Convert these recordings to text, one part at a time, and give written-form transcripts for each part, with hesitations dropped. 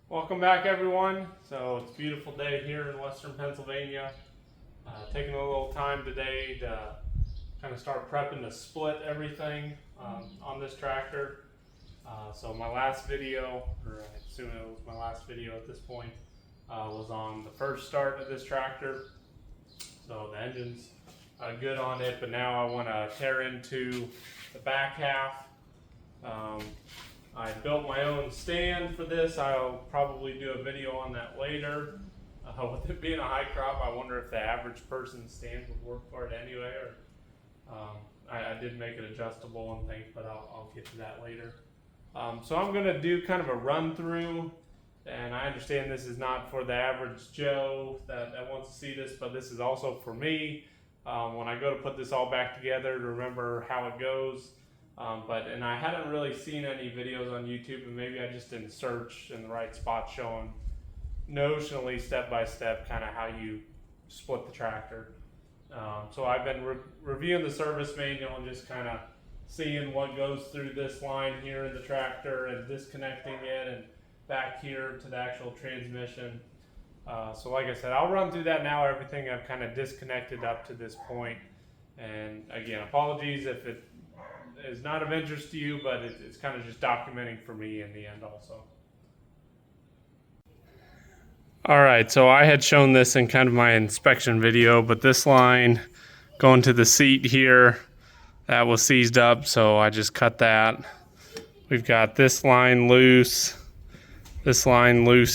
Welcome back, everyone. So it's a beautiful day here in western Pennsylvania. Taking a little time today to kind of start prepping to split everything on this tractor. So my last video, or I assume it was my last video at this point, was on the first start of this tractor. So the engine's good on it, but now I want to tear into the back half. I built my own stand for this. I'll probably do a video on that later. With it being a high crop, I wonder if the average person's stand would work for it anyway. Or I did make it adjustable and things, but I'll get to that later. So I'm going to do kind of a run through, and I understand this is not for the average Joe that wants to see this, but this is also for me when I go to put this all back together to remember how it goes. And I hadn't really seen any videos on YouTube, and maybe I just didn't search in the right spot showing notionally step by step kind of how you split the tractor. So I've been reviewing the service manual and just kind of seeing what goes through this line here in the tractor and disconnecting it and back here to the actual transmission. So like I said, I'll run through that now, everything I've kind of disconnected up to this point. And again, apologies if it is not of interest to you, but it's kind of just documenting for me in the end also. All right, so I had shown this in kind of my inspection video, but this line going to the seat here, that was seized up, so I just cut that. We've got this line loose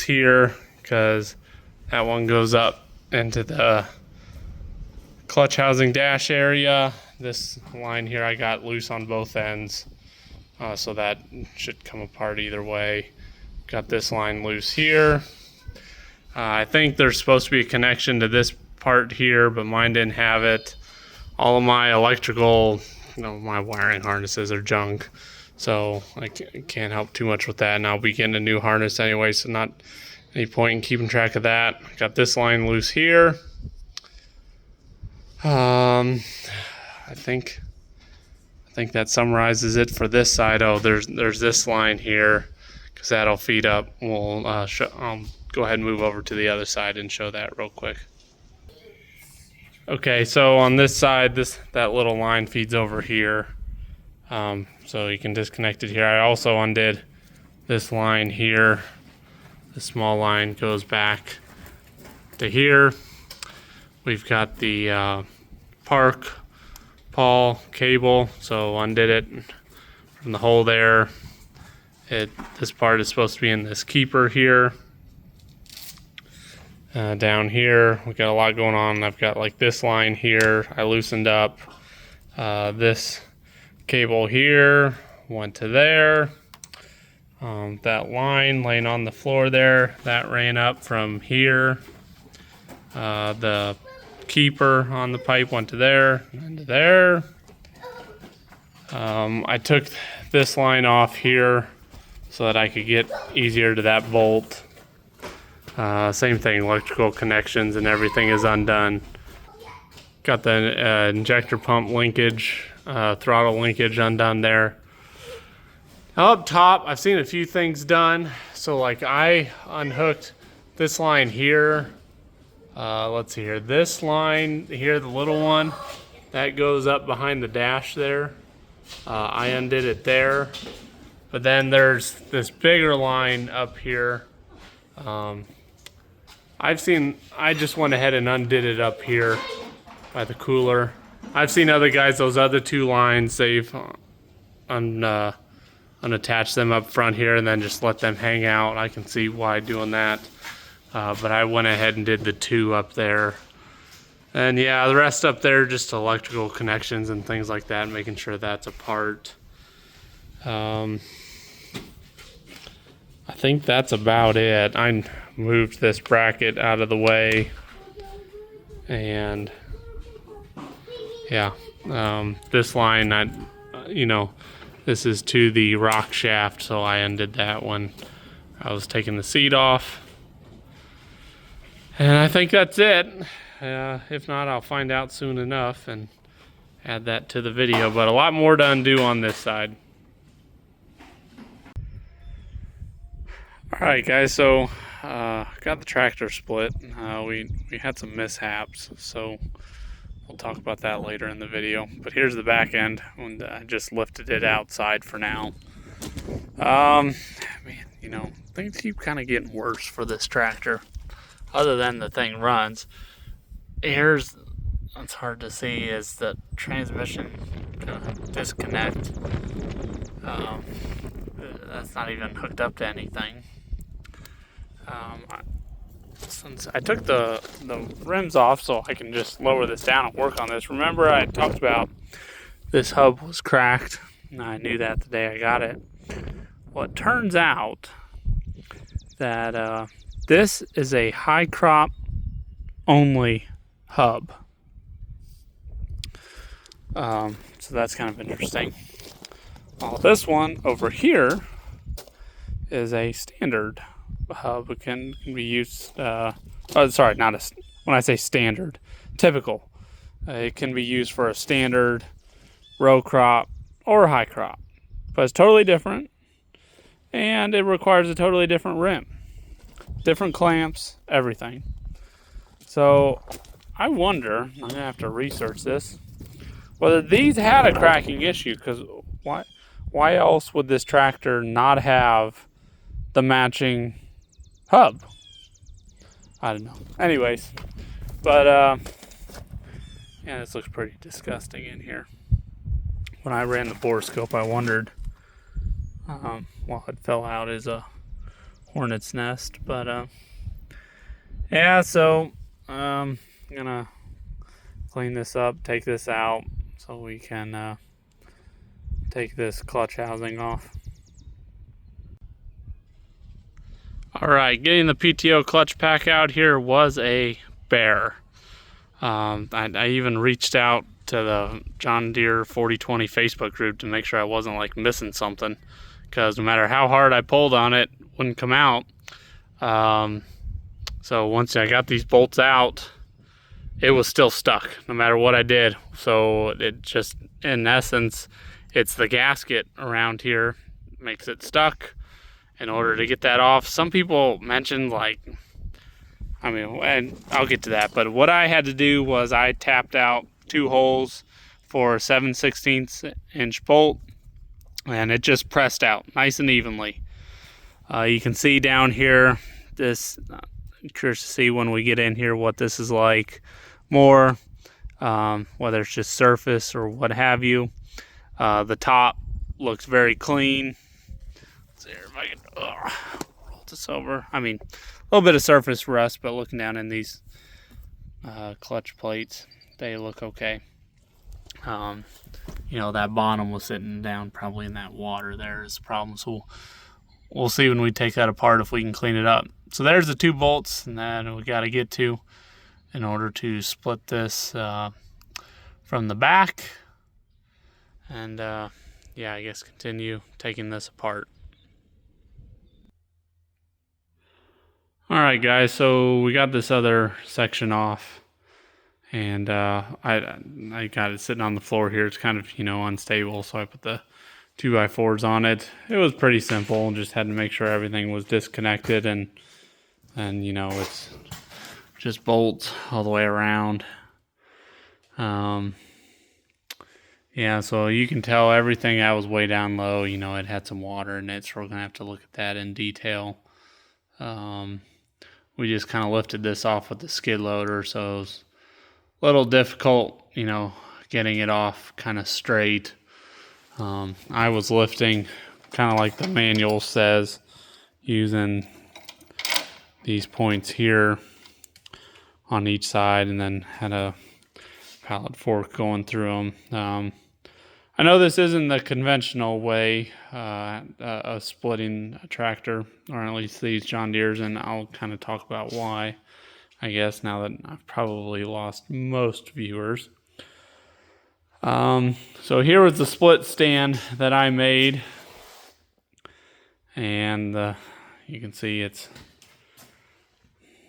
here, because that one goes up into the clutch housing dash area. This line here I got loose on both ends, so that should come apart either way. Got this line loose here. I think there's supposed to be a connection to this part here, but mine didn't have it. All of my electrical, my wiring harnesses are junk, so I can't help too much with that. And I'll be getting a new harness anyway, so not any point in keeping track of that. Got this line loose here. I think that summarizes it for this side. Oh, there's this line here, because that'll feed up. We'll I'll go ahead and move over to the other side and show that real quick. Okay, so on this side, that little line feeds over here, so you can disconnect it here. I also undid this line here. The small line goes back to here. We've got the park Paul cable, so undid it from the hole there. This part is supposed to be in this keeper here. Down here we got a lot going on. I've got like this line here I loosened up. This cable here went to there. That line laying on the floor there, that ran up from here. The keeper on the pipe went to there and to there. I took this line off here so that I could get easier to that bolt. Same thing, electrical connections and everything is undone. Got the injector pump linkage, throttle linkage undone there. Now up top, I've seen a few things done. So like I unhooked this line here. Let's see here. This line here, the little one, that goes up behind the dash there. I undid it there. But then there's this bigger line up here. I just went ahead and undid it up here by the cooler. I've seen other guys, those other two lines, they've unattached them up front here and then just let them hang out. I can see why doing that. But I went ahead and did the two up there. And yeah, the rest up there, just electrical connections and things like that, making sure that's apart. I think that's about it. I moved this bracket out of the way. And yeah, this line, this is to the rock shaft, so I undid that when I was taking the seat off. And I think that's it. If not, I'll find out soon enough and add that to the video, but a lot more to undo on this side. Alright guys, so got the tractor split. We had some mishaps, so we'll talk about that later in the video. But here's the back end, and I just lifted it outside for now. Man, things keep kind of getting worse for this tractor. Other than the thing runs, here's what's hard to see is the transmission gonna disconnect. That's not even hooked up to anything. Since I took the rims off so I can just lower this down and work on this. Remember I talked about this hub was cracked, and I knew that the day I got it. Well, it turns out that this is a high crop only hub. So that's kind of interesting. Well, this one over here is a standard hub. It can be used, when I say standard, typical. It can be used for a standard row crop or high crop, but it's totally different, and it requires a totally different rim, different clamps, everything. So I wonder, I'm gonna have to research this, whether these had a cracking issue, because why else would this tractor not have the matching hub? I don't know. Anyways, but yeah, this looks pretty disgusting in here. When I ran the borescope, I wondered, it fell out as a hornet's nest, but yeah, so I'm gonna clean this up, take this out, so we can take this clutch housing off. Alright, getting the PTO clutch pack out here was a bear. I even reached out to the John Deere 4020 Facebook group to make sure I wasn't like missing something, because no matter how hard I pulled on it, it wouldn't come out. So once I got these bolts out, it was still stuck no matter what I did. So it just, in essence, it's the gasket around here makes it stuck. In order to get that off, some people mentioned and I'll get to that, but what I had to do was I tapped out 2 holes for a 7/16 inch bolt, and it just pressed out nice and evenly. You can see down here, this, I'm curious to see when we get in here what this is like more, whether it's just surface or what have you. The top looks very clean. Let's see if I can roll this over. I mean, a little bit of surface rust, but looking down in these clutch plates, they look okay. That bottom was sitting down probably in that water there is the problem. So we'll see when we take that apart if we can clean it up. So there's the 2 bolts that we got to get to in order to split this from the back. And yeah, I guess continue taking this apart. Alright guys, so we got this other section off, and I got it sitting on the floor here. It's kind of, unstable, so I put the 2x4s on it. It was pretty simple, just had to make sure everything was disconnected, and it's just bolts all the way around. Yeah, so you can tell everything that was way down low, it had some water in it, so we're gonna have to look at that in detail. We just kind of lifted this off with the skid loader, so it was a little difficult, getting it off kind of straight. I was lifting kind of like the manual says, using these points here on each side, and then had a pallet fork going through them. I know this isn't the conventional way of splitting a tractor, or at least these John Deere's, and I'll kind of talk about why, I guess, now that I've probably lost most viewers. So here was the split stand that I made, and you can see it's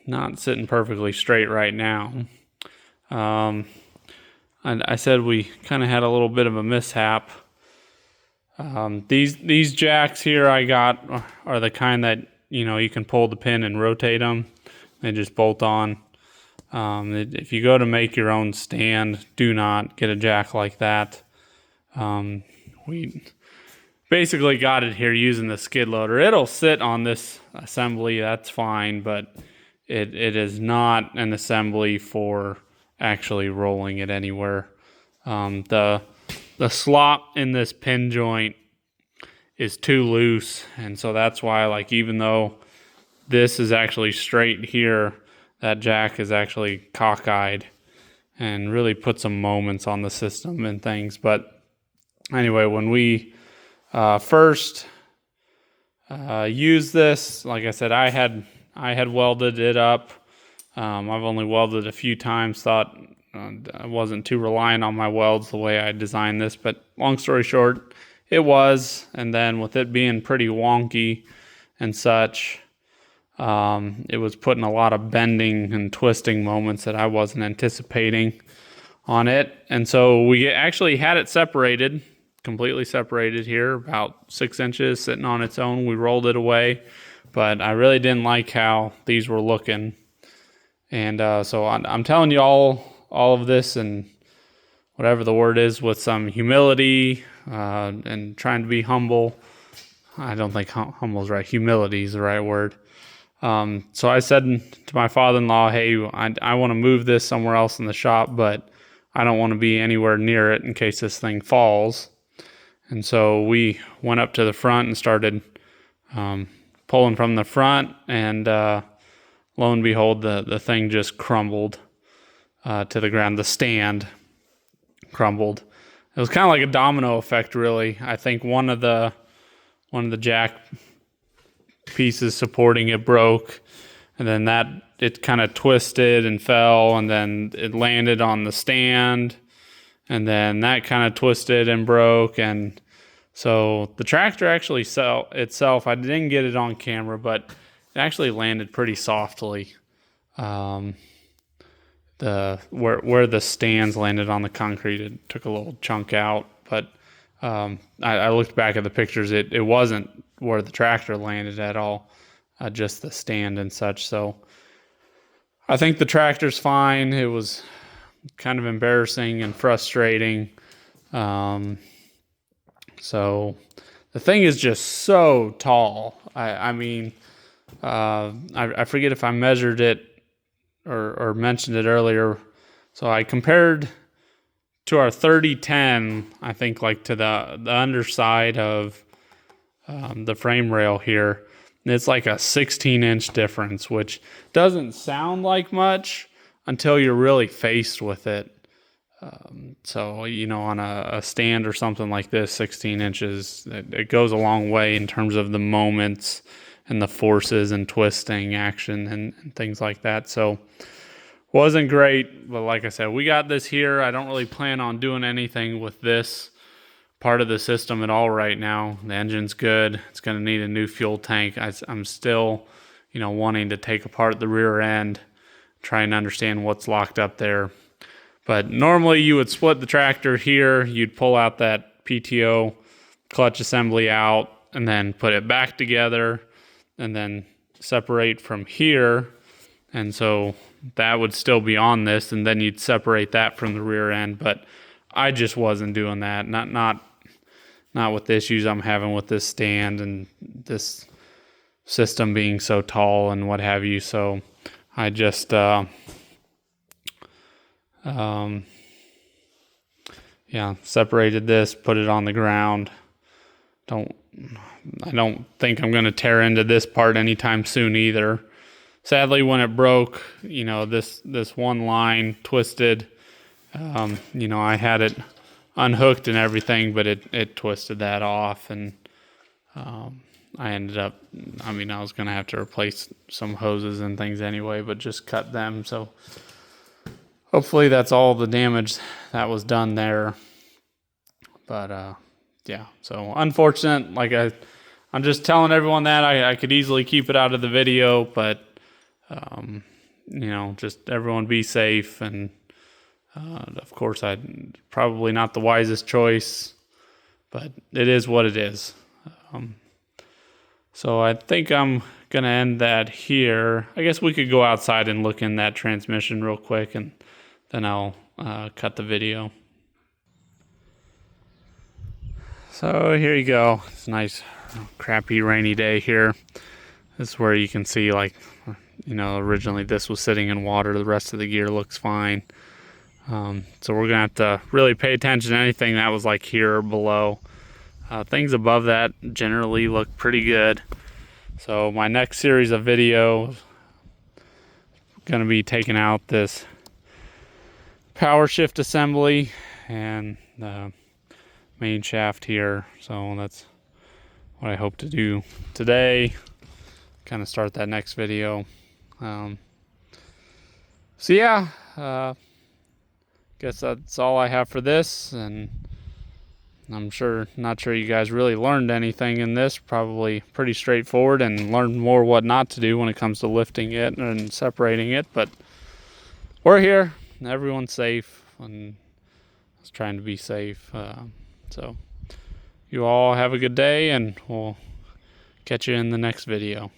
not sitting perfectly straight right now. And I said we kind of had a little bit of a mishap. These jacks here I got are the kind that you can pull the pin and rotate them. They just bolt on. If you go to make your own stand, do not get a jack like that. We basically got it here using the skid loader. It'll sit on this assembly, that's fine, but it is not an assembly for actually rolling it anywhere. The slot in this pin joint is too loose, and so that's why, like, even though this is actually straight here, that jack is actually cockeyed and really put some moments on the system and things. But anyway, when we first used this, like I said, I had welded it up. I've only welded a few times, thought I wasn't too reliant on my welds the way I designed this, but long story short, it was. And then with it being pretty wonky and such, it was putting a lot of bending and twisting moments that I wasn't anticipating on it. And so we actually had it separated, completely separated here, about 6 inches sitting on its own. We rolled it away, but I really didn't like how these were looking. And so I'm telling you all of this, and whatever the word is, with some humility and trying to be humble. I don't think humble is right. Humility is the right word. So I said to my father-in-law, hey, I want to move this somewhere else in the shop, but I don't want to be anywhere near it in case this thing falls. And so we went up to the front and started pulling from the front, and lo and behold, the thing just crumbled to the ground. The stand crumbled. It was kind of like a domino effect, really. I think one of the jack pieces supporting it broke, and then it kind of twisted and fell, and then it landed on the stand, and then that kind of twisted and broke. And so the tractor actually itself, I didn't get it on camera, but it actually landed pretty softly. Where the stands landed on the concrete, it took a little chunk out, but I looked back at the pictures. It wasn't where the tractor landed at all, just the stand and such. So I think the tractor's fine. It was kind of embarrassing and frustrating. So the thing is just so tall. I mean, I forget if I measured it or mentioned it earlier. So I compared to our 3010, I think, like to the underside of the frame rail here. It's like a 16-inch difference, which doesn't sound like much until you're really faced with it. So, on a stand or something like this, 16 inches, it goes a long way in terms of the moments and the forces and twisting action and things like that. So wasn't great, but like I said, we got this here. I don't really plan on doing anything with this part of the system at all right now. The engine's good. It's going to need a new fuel tank. I'm still, wanting to take apart the rear end, try and understand what's locked up there. But normally you would split the tractor here. You'd pull out that PTO clutch assembly out and then put it back together and then separate from here. And so that would still be on this, and then you'd separate that from the rear end. But I just wasn't doing that. Not with the issues I'm having with this stand and this system being so tall and what have you. So I just separated this, put it on the ground. I don't think I'm going to tear into this part anytime soon either. Sadly, when it broke, this one line twisted. I had it unhooked and everything, but it twisted that off, and I ended up, I was going to have to replace some hoses and things anyway, but just cut them. So hopefully that's all the damage that was done there. But so unfortunate. Like I'm just telling everyone that I could easily keep it out of the video, but just everyone be safe. And of course, probably not the wisest choice, but it is what it is. So I think I'm gonna end that here. I guess we could go outside and look in that transmission real quick, and then I'll cut the video. So here you go. It's a nice crappy rainy day here. This is where you can see, like, you know, originally this was sitting in water. The rest of the gear looks fine. So we're gonna have to really pay attention to anything that was like here or below. Things above that generally look pretty good. So my next series of videos gonna be taking out this Powershift assembly and the main shaft here. So that's what I hope to do today. Kind of start that next video. So yeah, guess that's all I have for this, and I'm not sure you guys really learned anything in this. Probably pretty straightforward, and learned more what not to do when it comes to lifting it and separating it. But we're here, everyone's safe, and I was trying to be safe. So you all have a good day, and we'll catch you in the next video.